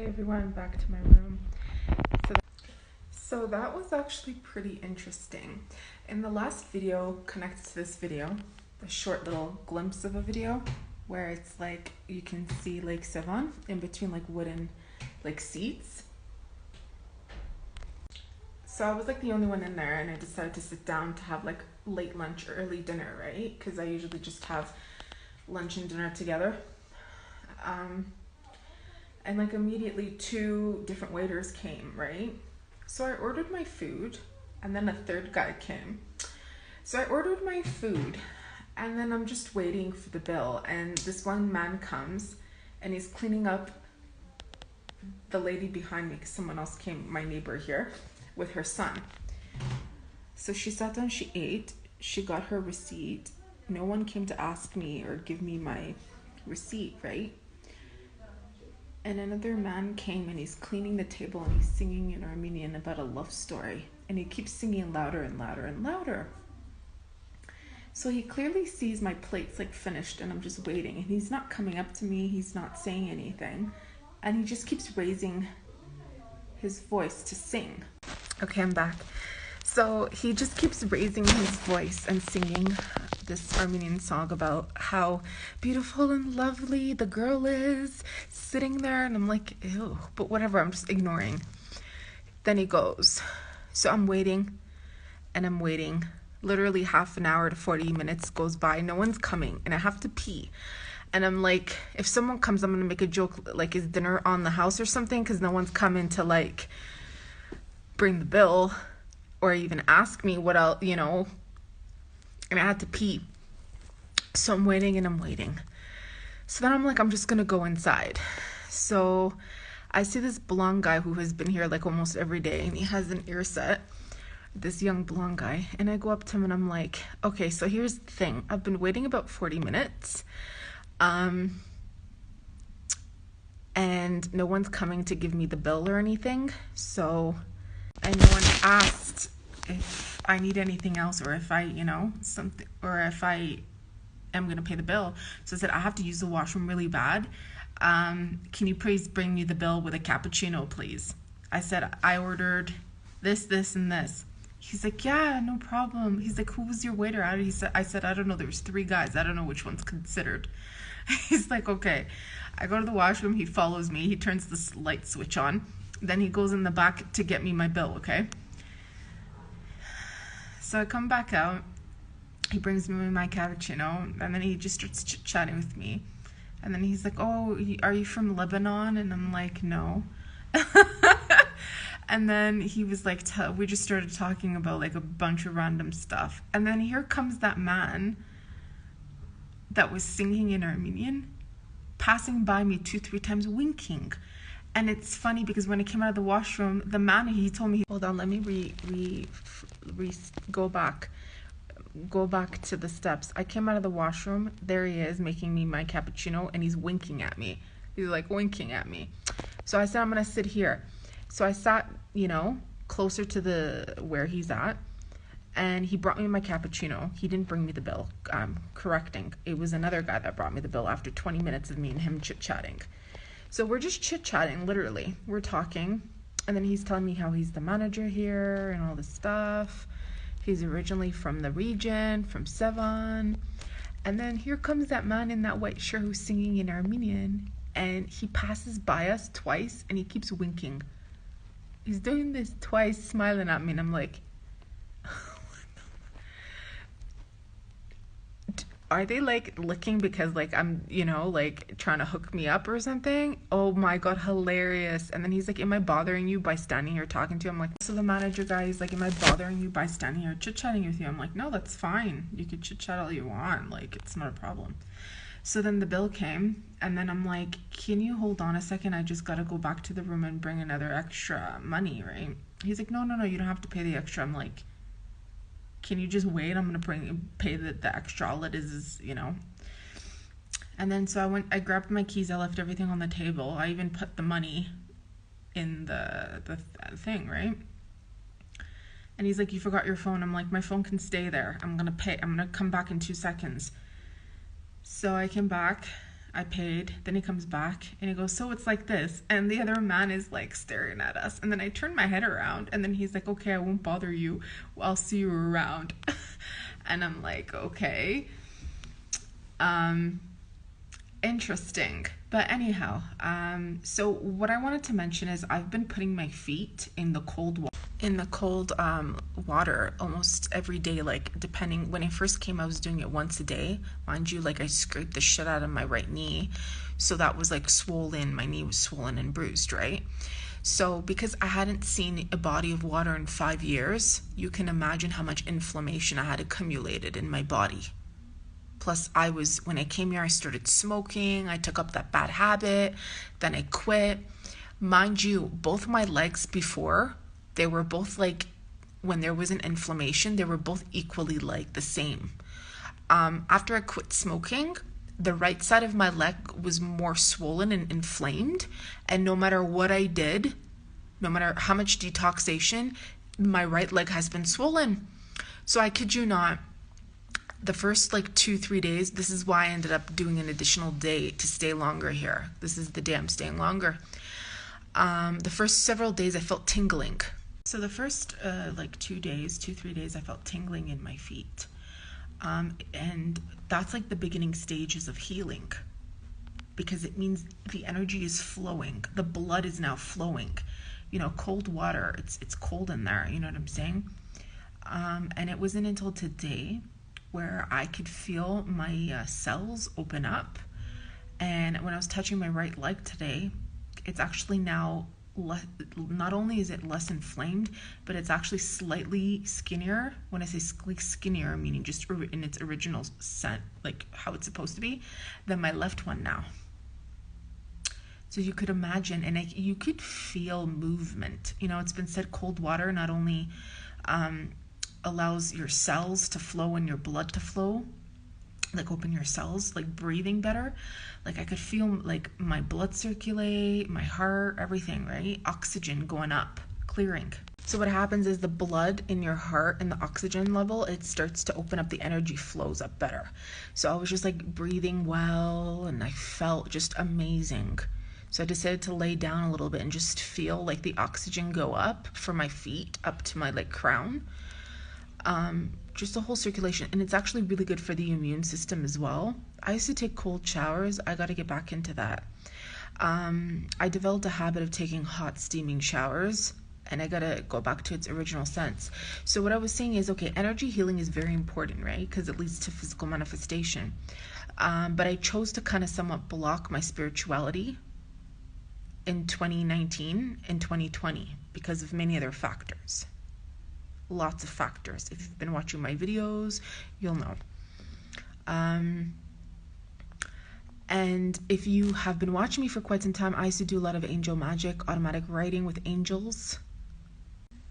Hey everyone, back to my room. So that was actually pretty interesting. In the last video connected to this video, a short little glimpse of a video where it's like you can see Lake Sevan in between like wooden like seats. So I was like the only one in there, and I decided to sit down to have like late lunch or early dinner, right? Because I usually just have lunch and dinner together. And like immediately 2 different waiters came, right? So I ordered my food, and then a third guy came. So I ordered my food, and then I'm just waiting for the bill, and this one man comes and he's cleaning up the lady behind me because someone else came, my neighbor here, with her son. So she sat down, she ate, she got her receipt. No one came to ask me or give me my receipt, right? And another man came and he's cleaning the table and he's singing in Armenian about a love story. And he keeps singing louder and louder and louder. So he clearly sees my plate's like finished and I'm just waiting. And he's not coming up to me, he's not saying anything. And he just keeps raising his voice to sing. Okay, I'm back. So he just keeps raising his voice and singing this Armenian song about how beautiful and lovely the girl is sitting there, and I'm like, ew, but whatever, I'm just ignoring. Then he goes. So I'm waiting and I'm waiting. Literally half an hour to 40 minutes goes by. No one's coming and I have to pee. And I'm like, if someone comes, I'm going to make a joke like, is dinner on the house or something? Because no one's coming to like bring the bill or even ask me what else, you know. And I had to pee. So I'm waiting and I'm waiting. So then I'm like, I'm just going to go inside. So I see this blonde guy who has been here like almost every day, and he has an ear set, this young blonde guy. And I go up to him and I'm like, okay, so here's the thing. I've been waiting about 40 minutes. And no one's coming to give me the bill or anything. So, and no one asked if I need anything else or if I, you know, something, or if I am going to pay the bill. So I said, I have to use the washroom really bad. Can you please bring me the bill with a cappuccino, please? I said, I ordered this, this, and this. He's like, yeah, no problem. He's like, who was your waiter? I said, I don't know. There's 3 guys. I don't know which one's considered. He's like, okay. I go to the washroom. He follows me. He turns the light switch on. Then he goes in the back to get me my bill, okay? So I come back out. He brings me my cappuccino, and then he just starts chit-chatting with me. And then he's like, oh, are you from Lebanon? And I'm like, no. And then he was like, we just started talking about like a bunch of random stuff. And then here comes that man that was singing in Armenian, passing by me 2-3 times, winking. And it's funny because when I came out of the washroom, the man, he told me, hold on, let me go back to the steps. I came out of the washroom, there he is making me my cappuccino, and he's winking at me. He's like winking at me. So I said, I'm gonna sit here. So I sat, you know, closer to where he's at, and he brought me my cappuccino. He didn't bring me the bill. Correcting. It was another guy that brought me the bill after 20 minutes of me and him chit-chatting. So we're just chit-chatting, literally. We're talking, and then he's telling me how he's the manager here and all this stuff. He's originally from the region, from Sevan. And then here comes that man in that white shirt who's singing in Armenian, and he passes by us twice, and he keeps winking. He's doing this twice, smiling at me, and I'm like, are they like looking because like I'm, you know, like trying to hook me up or something? Oh my God, hilarious. And then he's like, am I bothering you by standing here talking to you? I'm like, so the manager guy is like, am I bothering you by standing here chit-chatting with you? I'm like, no, that's fine. You could chit-chat all you want. Like, it's not a problem. So then the bill came, and then I'm like, can you hold on a second? I just got to go back to the room and bring another extra money, right? He's like, no, you don't have to pay the extra. I'm like, can you just wait? I'm gonna pay the extra. All it is, you know. And then so I grabbed my keys, I left everything on the table. I even put the money in the thing, right? And he's like, you forgot your phone. I'm like, my phone can stay there. I'm gonna come back in 2 seconds. So I came back, I paid. Then he comes back and he goes, so it's like this. And the other man is like staring at us. And then I turn my head around and then he's like, okay, I won't bother you. I'll see you around. And I'm like, okay. Interesting. But anyhow, so what I wanted to mention is I've been putting my feet in the cold water almost every day. Like, depending, when I first came, I was doing it once a day. Mind you, like, I scraped the shit out of my right knee, so that was like swollen. My knee was swollen and bruised, right? So because I hadn't seen a body of water in 5 years, you can imagine how much inflammation I had accumulated in my body. Plus, when I came here, I started smoking. I took up that bad habit. Then I quit. Mind you, both my legs before, they were both like, when there was an inflammation, they were both equally like the same. After I quit smoking, the right side of my leg was more swollen and inflamed. And no matter what I did, no matter how much detoxation, my right leg has been swollen. So I kid you not, the first like 2-3 days, this is why I ended up doing an additional day to stay longer here. This is the day I'm staying longer. The first several days I felt tingling. So the first 2-3 days, I felt tingling in my feet. And that's like the beginning stages of healing, because it means the energy is flowing. The blood is now flowing. You know, cold water, it's cold in there. You know what I'm saying? And it wasn't until today where I could feel my cells open up. And when I was touching my right leg today, it's actually now not only is it less inflamed, but it's actually slightly skinnier. When I say skinnier, meaning just in its original scent, like how it's supposed to be, than my left one now. So you could imagine, and you could feel movement. You know, it's been said cold water not only allows your cells to flow and your blood to flow, like open your cells, like breathing better. Like I could feel like my blood circulate, my heart, everything, right? Oxygen going up, clearing. So what happens is the blood in your heart and the oxygen level, it starts to open up, the energy flows up better. So I was just like breathing well and I felt just amazing. So I decided to lay down a little bit and just feel like the oxygen go up from my feet up to my like crown. Just the whole circulation, and it's actually really good for the immune system as well. I used to take cold showers. I got to get back into that. I developed a habit of taking hot steaming showers, and I got to go back to its original sense. So what I was saying is, okay, energy healing is very important, right? Because it leads to physical manifestation. But I chose to kind of somewhat block my spirituality in 2019 and 2020 because of many other factors. Lots of factors. If you've been watching my videos, you'll know. And if you have been watching me for quite some time, I used to do a lot of angel magic, automatic writing with angels.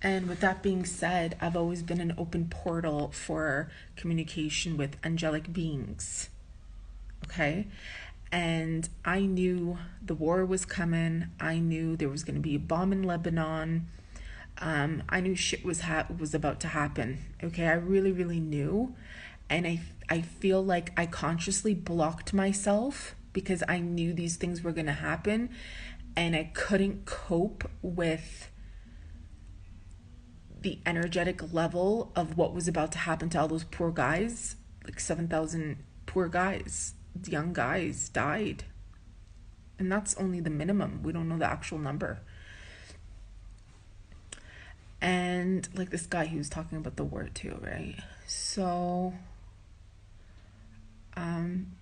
And with that being said, I've always been an open portal for communication with angelic beings. Okay? And I knew the war was coming. I knew there was going to be a bomb in Lebanon. I knew shit was about to happen. Okay, I really, really knew. And I feel like I consciously blocked myself because I knew these things were going to happen. And I couldn't cope with the energetic level of what was about to happen to all those poor guys. Like 7,000 poor guys, young guys died. And that's only the minimum. We don't know the actual number. And like this guy, he was talking about the war too, right? So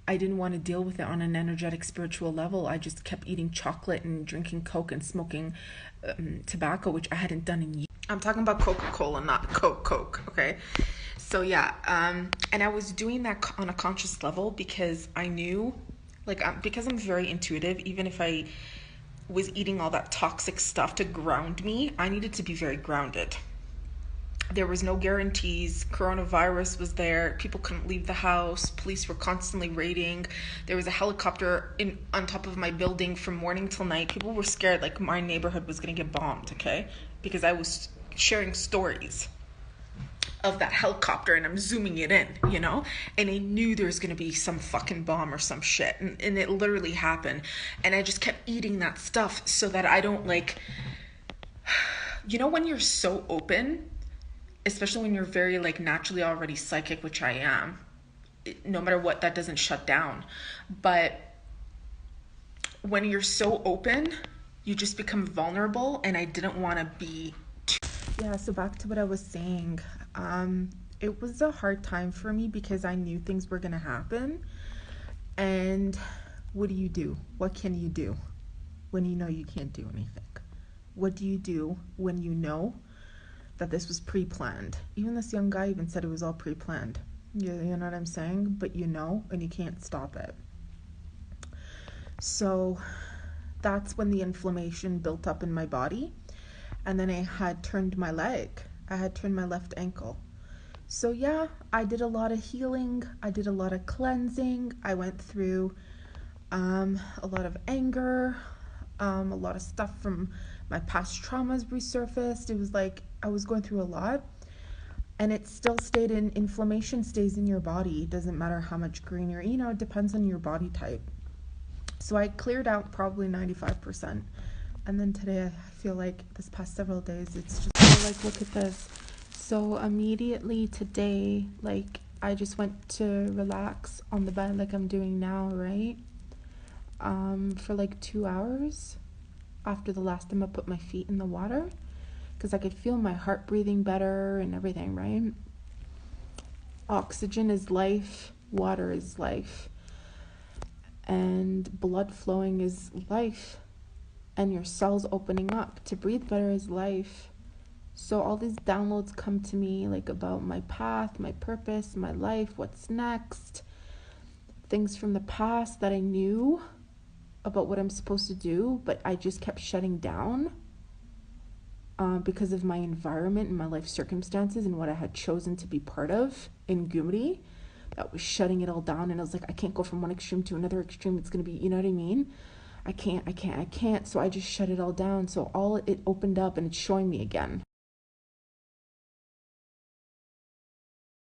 I didn't want to deal with it on an energetic spiritual level. I just kept eating chocolate and drinking Coke and smoking tobacco, which I hadn't done in years. I'm talking about Coca-Cola, not Coke, okay? So yeah, and I was doing that on a conscious level because I knew, because I'm very intuitive, even if I was eating all that toxic stuff to ground me, I needed to be very grounded. There was no guarantees. Coronavirus was there. People couldn't leave the house. Police were constantly raiding. There was a helicopter on top of my building from morning till night. People were scared like my neighborhood was going to get bombed, okay? Because I was sharing stories. of that helicopter and I'm zooming it in, you know? And I knew there was gonna be some fucking bomb or some shit. And it literally happened. And I just kept eating that stuff so that I don't like, you know, when you're so open, especially when you're very like naturally already psychic, which I am, no matter what, that doesn't shut down. But when you're so open, you just become vulnerable, and I didn't want to be yeah, so back to what I was saying. It was a hard time for me because I knew things were gonna happen. And what do? What can you do when you know you can't do anything? What do you do when you know that this was pre-planned? Even this young guy even said it was all pre-planned. You know what I'm saying? But you know, and you can't stop it. So that's when the inflammation built up in my body. And then I had turned my leg. I had turned my left ankle. So yeah, I did a lot of healing. I did a lot of cleansing. I went through a lot of anger. A lot of stuff from my past traumas resurfaced. It was like I was going through a lot. And it still stayed in, inflammation stays in your body. It doesn't matter how much green you're, you know, it depends on your body type. So I cleared out probably 95%. And then today I feel like this past several days, it's just like, look at this. So immediately today, like I just went to relax on the bed like I'm doing now, right? For like 2 hours after the last time I put my feet in the water, because I could feel my heart breathing better and everything, right? Oxygen is life, water is life, and blood flowing is life, and your cells opening up to breathe better is life. So all these downloads come to me like about my path, my purpose, my life, what's next, things from the past that I knew about what I'm supposed to do, but I just kept shutting down because of my environment and my life circumstances and what I had chosen to be part of in Gumri. That was shutting it all down, and I was like, I can't go from one extreme to another extreme. It's going to be, you know what I mean? I can't. So I just shut it all down. So all it opened up and it's showing me again.